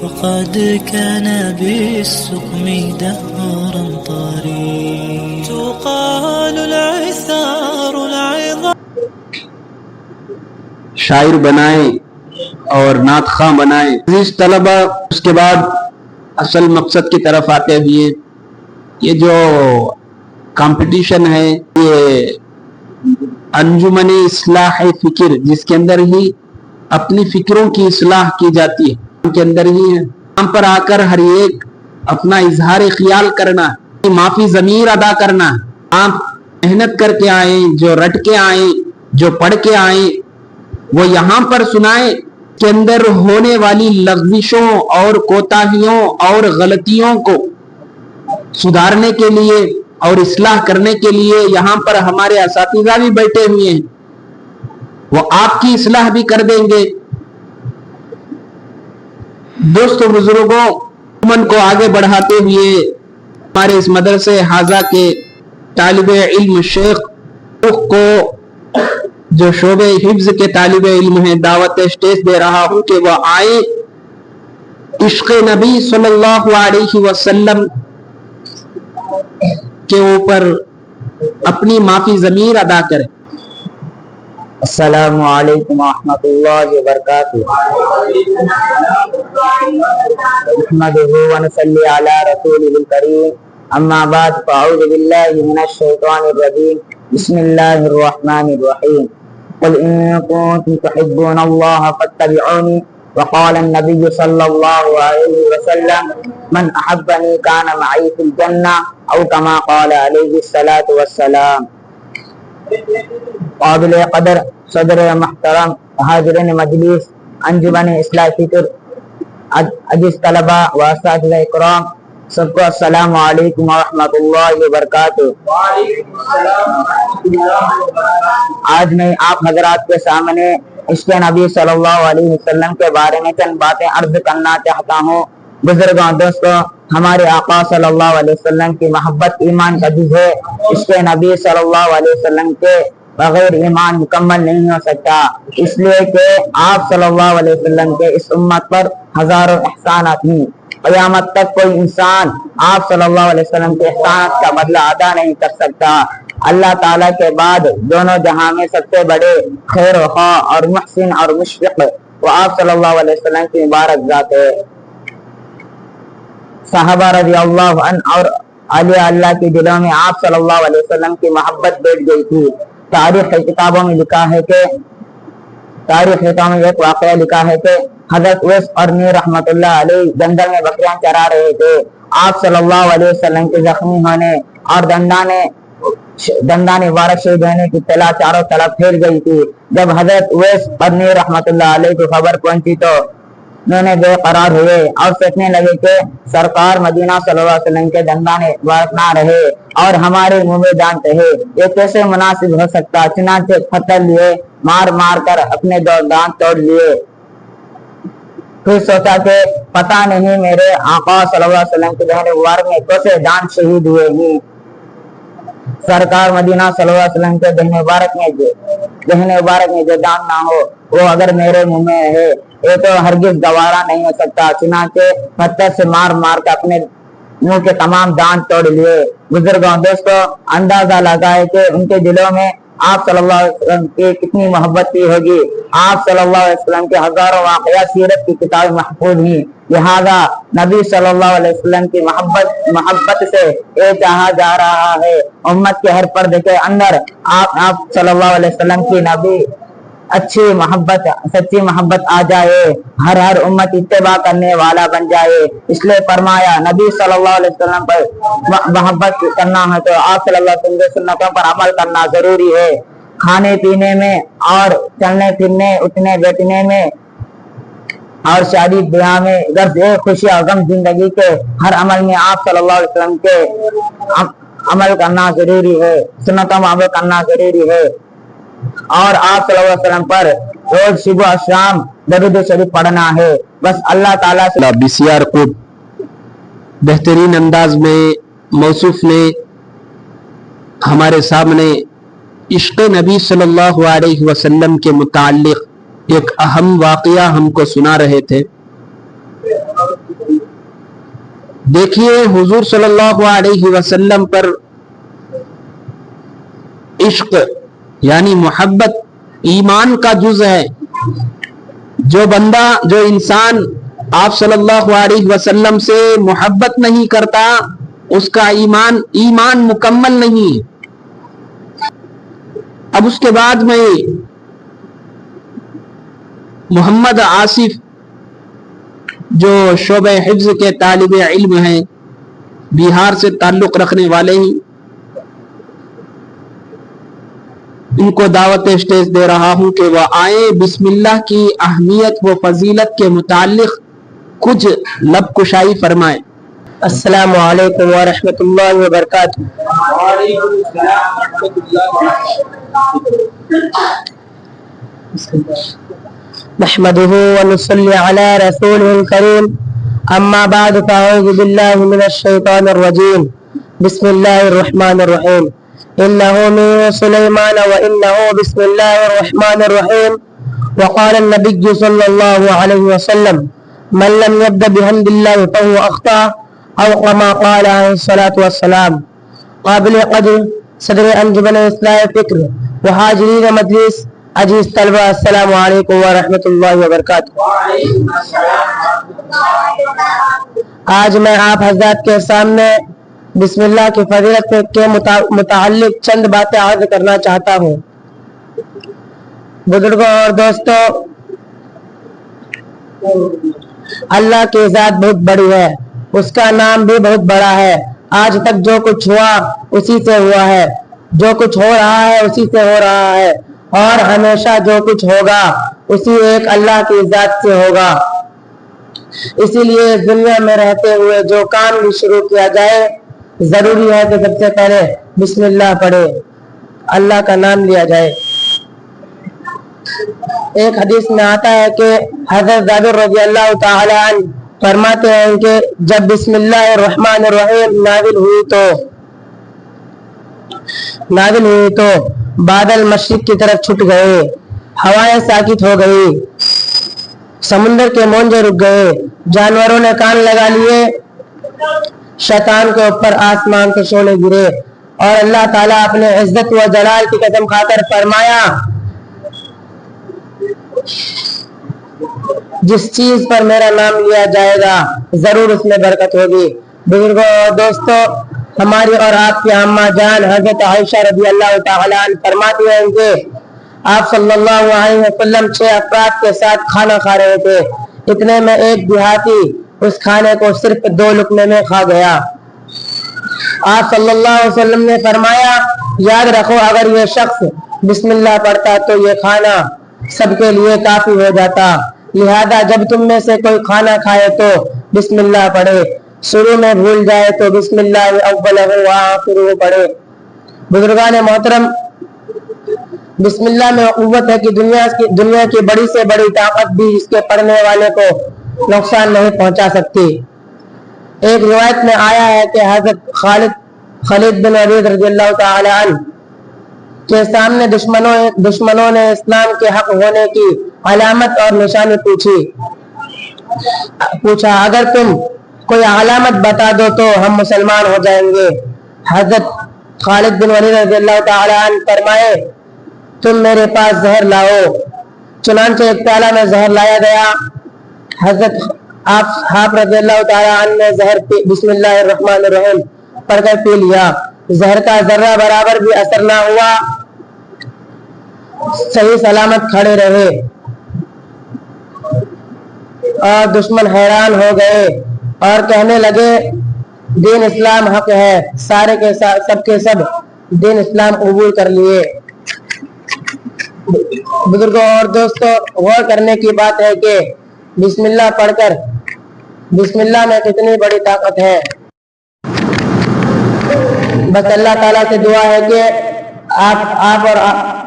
وقد كان بالسقم دهرا طريق تقال العثار العظام. شاعر بنائیں اور نعت خواں بنائیں. عزیز طلبہ، اس کے بعد اصل مقصد کی طرف آتے ہوئے یہ جو کمپٹیشن ہے یہ انجمن اصلاح فکر، جس کے اندر ہی اپنی فکروں کی اصلاح کی جاتی ہے، ان کے اندر ہی ہے. یہاں پر آ کر ہر ایک اپنا اظہار خیال کرنا، معافی ضمیر ادا کرنا. آپ محنت کر کے آئیں، جو رٹ کے آئیں، جو پڑھ کے آئیں، وہ یہاں پر سنائیں کہ اندر ہونے والی لغزشوں اور کوتاہیوں اور غلطیوں کو سدھارنے کے لیے اور اصلاح کرنے کے لیے یہاں پر ہمارے اساتذہ بھی بیٹھے ہوئے ہیں، وہ آپ کی اصلاح بھی کر دیں گے. دوستو بزرگوں، امن کو آگے بڑھاتے ہوئے ہمارے اس مدرسے حاضہ کے طالب علم شیخ کو جو شعبہ حفظ کے طالب علم ہیں دعوت اسٹیج دے رہا ہوں کہ وہ آئیں، عشق نبی صلی اللہ علیہ وسلم کے اوپر اپنی معافی ضمیر ادا کریں. السلام علیکم ورحمۃ اللہ وبرکاتہ. نحمده ونصلی علی رسولہ الکریم، اما بعد فاعوذ باللہ من الشیطان الرجیم، بسم اللہ الرحمن الرحیم. قل ان کنتم تحبون اللہ فاتبعونی، وقال النبی صلی اللہ علیہ وسلم من احبنی کان معی فی الجنہ، او کما قال علیہ الصلاۃ والسلام. قابل قدر صدر محترم حاضرین مجلس، انجمن اصلاح فکر، عزیز طلبہ و اساتذہ کرام، سب کو السلام علیکم ورحمۃ اللہ وبرکاتہ. آج میں آپ حضرات کے سامنے عشق نبی صلی اللہ علیہ وسلم کے بارے میں چند باتیں عرض کرنا چاہتا ہوں. بزرگوں، دوستوں، ہمارے آقا صلی اللہ علیہ وسلم کی محبت ایمان کا جز ہے. عشق نبی صلی اللہ علیہ وسلم کے بغیر ایمان مکمل نہیں ہو سکتا، اس لیے کہ آپ صلی اللہ علیہ وسلم کے اس امت پر ہزاروں احسانات ہیں. قیامت تک کوئی انسان آپ صلی اللہ علیہ وسلم کے احسانات کا بدلہ ادا نہیں کر سکتا. اللہ تعالیٰ کے بعد دونوں جہاں میں سب سے بڑے خیر و خواہ اور محسن اور مشفق وہ آپ صلی اللہ علیہ وسلم کی مبارک ذات ہے. صحابہ رضی اللہ عنہ اور اولیاء اللہ کے دلوں میں آپ صلی اللہ علیہ وسلم کی محبت بیٹھ گئی تھی. تاریخ کتابوں میں لکھا ہے کہ ایک واقعہ لکھا ہے کہ حضرت اویس قرنی رحمۃ اللہ علیہ جنگل میں بکریاں چرا رہے تھے. آپ صلی اللہ علیہ وسلم کے زخمی ہونے اور دندان مبارک شہید ہونے کی اطلاع چاروں طرف پھیل گئی تھی. جب حضرت اویس قرنی رحمۃ اللہ علیہ کو خبر پہنچی تو انہوں نے بے قرار ہوئے اور سوچنے لگے کہ سرکار مدینہ صلی اللہ علیہ وسلم کے دندان مبارک نہ رہے اور ہمارے منہ میں جان رہے، یہ کیسے مناسب ہو سکتا. چنانچہ پتھر لیے، مار مار کر اپنے دو دانت توڑ لیے. پھر سوچا کہ پتہ نہیں میرے آقا صلی اللہ علیہ وسلم کے دہن مبارک میں کیسے دانت شہید ہوئے ہیں. سرکار مدینہ صلی اللہ علیہ وسلم کے دہن مبارک میں جو دانت نہ ہو وہ اگر میرے منہ میں رہے یہ تو ہرگز گوارا نہیں ہو سکتا. چنانچہ پتھر سے مار مار کے اپنے منہ کے تمام دانت توڑ لیے. بزرگوں، دوستوں، اندازہ لگائے کہ ان کے دلوں میں آپ صلی اللہ علیہ وسلم کی کتنی محبت کی ہوگی. آپ صلی اللہ علیہ وسلم کے ہزاروں واقعات سیرت کی کتاب محفوظ ہیں. لہذا نبی صلی اللہ علیہ وسلم کی محبت سے یہ چاہا جا رہا ہے امت کے ہر پردے کے اندر آپ صلی اللہ علیہ وسلم کی نبی اچھی محبت، سچی محبت آ جائے، ہر امت اتباع کرنے والا بن جائے. اس لیے فرمایا نبی صلی اللہ علیہ وسلم پر محبت کرنا ہے تو آپ صلی اللہ علیہ وسلم کی سنتوں پر عمل کرنا ضروری ہے. کھانے پینے میں اور چلنے پھرنے، اٹھنے بیٹھنے میں اور شادی بیاہ میں، غرض خوشی اور غم زندگی کے ہر عمل میں آپ صلی اللہ علیہ وسلم کے عمل کرنا ضروری ہے، سنتوں پر عمل کرنا ضروری ہے. اور آپ صلی اللہ علیہ وسلم پر روز صبح شام درود شریف پڑھنا ہے. بس اللہ تعالیٰ سے بسیار خوب بہترین انداز میں موصوف نے ہمارے سامنے عشق نبی صلی اللہ علیہ وسلم کے متعلق ایک اہم واقعہ ہم کو سنا رہے تھے. دیکھیے حضور صلی اللہ علیہ وسلم پر عشق یعنی محبت ایمان کا جز ہے. جو انسان آپ صلی اللہ علیہ وسلم سے محبت نہیں کرتا اس کا ایمان مکمل نہیں. اب اس کے بعد میں محمد آصف جو شعبہ حفظ کے طالب علم ہیں، بہار سے تعلق رکھنے والے ہی، ان کو دعوت اسٹیج دے رہا ہوں کہ وہ آئیں بسم اللہ کی اہمیت و فضیلت کے متعلق کچھ لب کشائی فرمائیں. السلام علیکم ورحمۃ اللہ وبرکاتہ. نحمده ونصلي على رسوله الكريم اما بعد فاعوذ بالله من الشيطان الرجيم بسم الله الرحمن الرحيم انه من سليمان وانه بسم الله الرحمن الرحيم وقال النبي صلى الله عليه وسلم من لم يبدأ بحمد الله فهو اخطأ او كما قال عليه الصلاة والسلام. قابل قدر صدر انجمن اصلاح فکر وحاضرین مجلس عزیز طلبہ، السلام علیکم ورحمۃ اللہ وبرکاتہ. آج میں آپ حضرات کے سامنے بسم اللہ کی فضیلت کے متعلق چند باتیں عرض کرنا چاہتا ہوں. بزرگوں اور دوستوں، اللہ کی ذات بہت بڑی ہے، اس کا نام بھی بہت بڑا ہے. آج تک جو کچھ ہوا اسی سے ہوا ہے، جو کچھ ہو رہا ہے اسی سے ہو رہا ہے، اور ہمیشہ جو کچھ ہوگا اسی ایک اللہ کی ذات سے ہوگا. اسی لیے اس دنیا میں رہتے ہوئے جو کام بھی شروع کیا جائے ضروری ہے کہ سب سے پہلے بسم اللہ پڑھے، اللہ کا نام لیا جائے. ایک حدیث میں آتا ہے کہ حضرت جابر رضی اللہ تعالی عنہ فرماتے ہیں کہ جب بسم اللہ الرحمن الرحیم نازل ہوئی تو بادل مشرق کی طرف چھٹ گئے، ہوائیں ساکت ہو گئی، سمندر کے موجے رک گئے، جانوروں نے کان لگا لیے، شیطان کے اوپر آسمان کے شعلے گرے، اور اللہ تعالیٰ اپنے عزت و جلال کی قسم کھا کر فرمایا جس چیز پر میرا نام لیا جائے گا ضرور اس میں برکت ہوگی. بزرگوں اور دوستوں، ہماری اور آپ کی اماں جان حضرت عائشہ رضی اللہ تعالی عنہ فرماتی ہیں کہ آپ صلی اللہ علیہ وسلم 6 افراد کے ساتھ کھانا کھا رہے تھے. اتنے میں ایک دیہاتی اس کھانے کو صرف 2 لقمے میں کھا گیا. آپ صلی اللہ علیہ وسلم نے فرمایا یاد رکھو اگر یہ شخص بسم اللہ پڑھتا تو یہ کھانا سب کے لیے کافی ہو جاتا، لہذا جب تم میں سے کوئی کھانا کھائے تو بسم اللہ پڑھے، شروع میں بھول جائے تو بسم اللہ اولہ و آخرہ پڑھے. بزرگان محترم، بسم اللہ میں قوت ہے کہ دنیا کی بڑی سے بڑی طاقت بھی اس کے پڑھنے والے کو نقصان نہیں پہنچا سکتی. ایک روایت میں آیا ہے کہ حضرت خالد بن ولید رضی اللہ تعالی عنہ کے سامنے دشمنوں نے اسلام کے حق ہونے کی علامت اور نشانی پوچھا اگر تم کوئی علامت بتا دو تو ہم مسلمان ہو جائیں گے. حضرت خالد بن ولید رضی اللہ تعالی عنہ فرمائے تم میرے پاس زہر لاؤ. چنانچہ ایک پیالہ میں زہر لایا گیا. حضرت آپ رضی اللہ تعالی عنہ نے زہر بسم اللہ الرحمن الرحیم پڑھ کر پی لیا. زہر کا ذرہ برابر بھی اثر نہ ہوا، صحیح سلامت کھڑے رہے، اور دشمن حیران ہو گئے اور کہنے لگے دین اسلام حق ہے. سارے کے سب کے سب دین اسلام قبول کر لیے. بزرگوں اور دوستوں، غور کرنے کی بات ہے کہ بسم اللہ پڑھ کر بسم اللہ میں کتنی بڑی طاقت ہے. بس اللہ تعالیٰ سے دعا ہے کہ آپ اور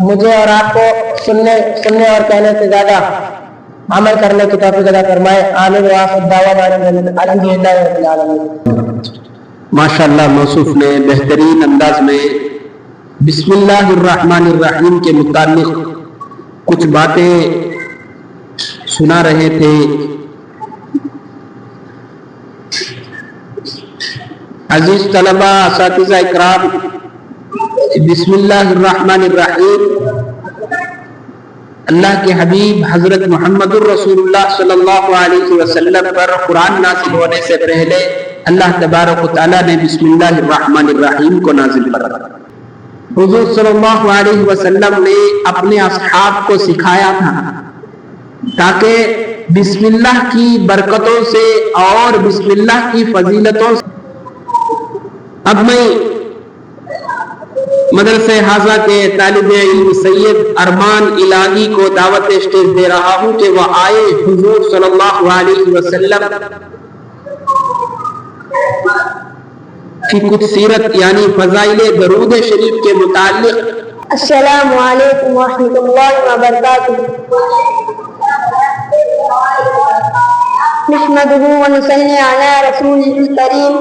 مجھے اور آپ کو سننے اور کہنے سے زیادہ عمل کرنے کی توفیق عطا فرمائے. آمین وآخر دعوانا الحمدللہ رب العالمین. ماشاءاللہ موصوف نے بہترین انداز میں بسم اللہ الرحمن الرحیم کے متعلق کچھ باتیں سنا رہے تھے. عزیز طلبہ، اساتذہ اکرام، بسم اللہ الرحمن الرحیم۔ اللہ کے حبیب حضرت محمد الرسول اللہ صلی اللہ علیہ وسلم پر قرآن نازل ہونے سے پہلے اللہ تبارک و تعالیٰ نے بسم اللہ الرحمن الرحیم کو نازل فرمایا۔ حضور صلی اللہ علیہ وسلم نے اپنے اصحاب کو سکھایا تھا تاکہ بسم اللہ کی برکتوں سے اور بسم اللہ کی فضیلتوں سے۔ اب میں مدرسہ حاضہ کے طالب علم سید ارمان الہی کو دعوت اسٹیج دے رہا ہوں کہ وہ آئے حضور صلی اللہ علیہ وسلم کی کچھ سیرت یعنی فضائل درود شریف کے متعلق۔ السلام علیکم ورحمۃ اللہ وبرکاتہ۔ نحمده ونصلي على رسوله الكريم،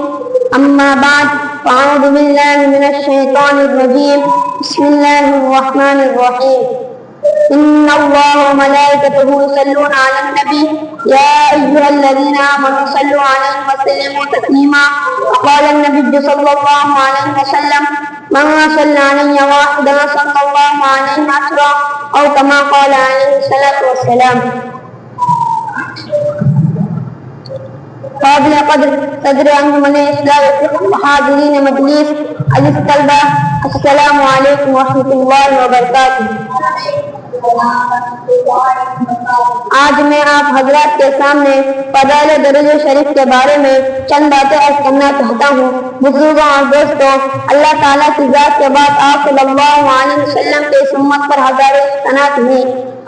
أما بعد، فأعوذ بالله من الشيطان الرجيم، بسم الله الرحمن الرحيم۔ إن الله وملائكته يصلون على النبي، يا أيها الذين آمنوا صلوا عليه وسلموا تسليما۔ وقال النبي صلى الله عليه وسلم: من صلى علي واحدا صلى الله عليه عشرا، أو كما قال عليه الصلاة والسلام۔ قابل قدر صدر انجمن اسلام حاضرین مجلس، عزیز طلبہ، السلام علیکم ورحمۃ اللہ وبرکاتہ۔ آج میں آپ حضرات کے سامنے فضائل درود شریف کے بارے میں چند باتیں عرض کرنا چاہتا ہوں۔ بزرگوں اور دوستوں، اللہ تعالیٰ کی ذات کے بعد آپ صلی اللہ علیہ وسلم کے اس امت پر ہزاروں ثناء ہیں۔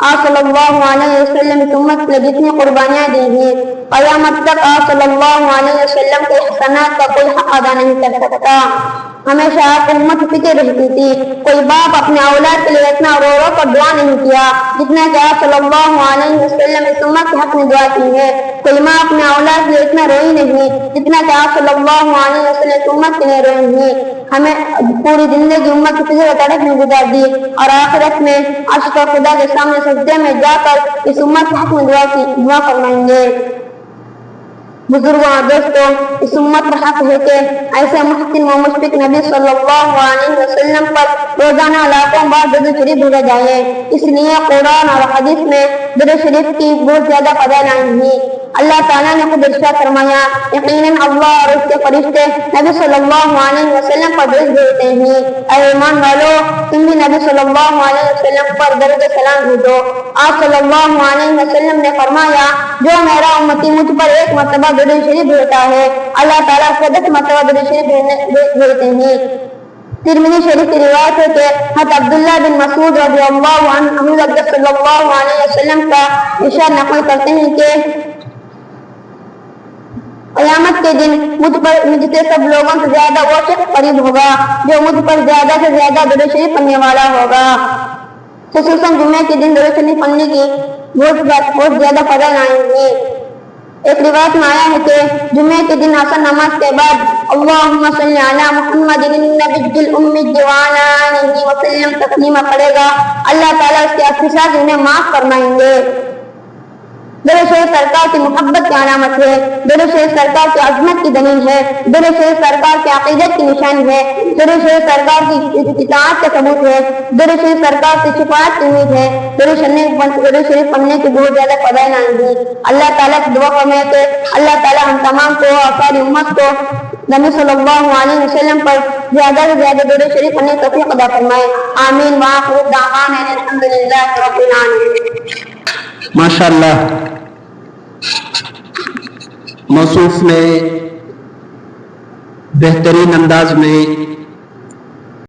آپ صلی اللہ علیہ وسلم اس امت نے جتنی قربانیاں دی ہیں، قیامت تک آپ صلی اللہ علیہ وسلم کے احسانات کا کوئی حق ادا نہیں کر سکتا۔ ہمیشہ آپ امت فکر رہتی تھی۔ کوئی باپ اپنے اولاد کے لیے اتنا رو رو کر دعا نہیں کیا جتنا کہ آپ صلی اللہ علیہ وسلم اس امت کے حق میں دعا کی ہے۔ کوئی ماں اپنے اولاد کے لیے اتنا روئی نہیں جتنا کہ آپ صلی اللہ علیہ وسلم اس امت کے لیے روئی ہیں۔ ہمیں پوری زندگی امت کی فکر و تڑپ میں گزار دی اور آخرت میں عرش پر خدا کے سامنے سجدے میں جا کر اس امت کے حق میں دعا فرمائیں گے۔ بزرگوں اور دوستوں، اس امت پر حق ہے کہ ایسے محسن و مشفق نبی صلی اللہ علیہ وسلم پر روزانہ لاکھوں بار درود شریف بھیجا جائے۔ اس لیے قرآن اور حدیث میں درود شریف کی بہت زیادہ فضائل آئی ہیں۔ اللہ تعالیٰ نے خود ارشاد فرمایا، یقیناً اللہ اور اس کے فرشتے نبی صلی اللہ علیہ وسلم پر درود بھیجتے ہیں۔ اے ایمان والو، تم بھی نبی صلی اللہ علیہ وسلم پر درود سلام بھیجو۔ آپ صلی اللہ علیہ وسلم نے فرمایا، جو میرا امتی مجھ پر ایک مرتبہ درود شریف بھیجتا ہے، اللہ تعالیٰ سے 10 مرتبہ درود شریف بھیجتے ہیں۔ ترمذی شریف کی روایت ہے کہ حضرت عبداللہ بن مسعود رضی اللہ عنہ حضرت صلی اللہ علیہ وسلم کا ارشاد نقل کرتے ہیں کہ قیامت کے دن مجھ سے سب لوگوں سے زیادہ وہ شخص قریب ہوگا جو مجھ پر زیادہ سے زیادہ درود شریف پڑھنے والا ہوگا۔ خصوصاً جمعے کے دن درود شریف پڑھنے کی بہت زیادہ فضائل آئیں گے۔ ایک روایت میں آیا ہے کہ جمعے کے دن عصر نماز کے بعد اللہم صلی علی محمد النبی الامی وعلی آلہ وسلم تسلیما پڑھے گا، اللہ تعالیٰ اس کے اختصاص انہیں معاف فرمائیں گے۔ درود شریف سرکار کی محبت کی علامت ہے، درود شریف سرکار کی عظمت کی دلیل ہے، درود شریف سرکار کی عقیدت کی نشانی ہے، درود شریف سرکار کی اطاعت کا ثبوت ہے، درود شریف سرکار کی شفاعت کی امید ہے۔ درود شریف پڑھنے کی بہت زیادہ فضائل آئیں گی۔ اللہ تعالیٰ کی دعا فرمائے کہ اللہ تعالیٰ ہم تمام کو اور ساری امت کو نبی صلی اللہ علیہ وسلم پر زیادہ سے زیادہ درود شریف پڑھنے کی توفیق عطا فرمائے۔ آمین وآخر دعوانا الحمدللہ رب العالمین۔ ماشاءاللہ، موصوف نے بہترین انداز میں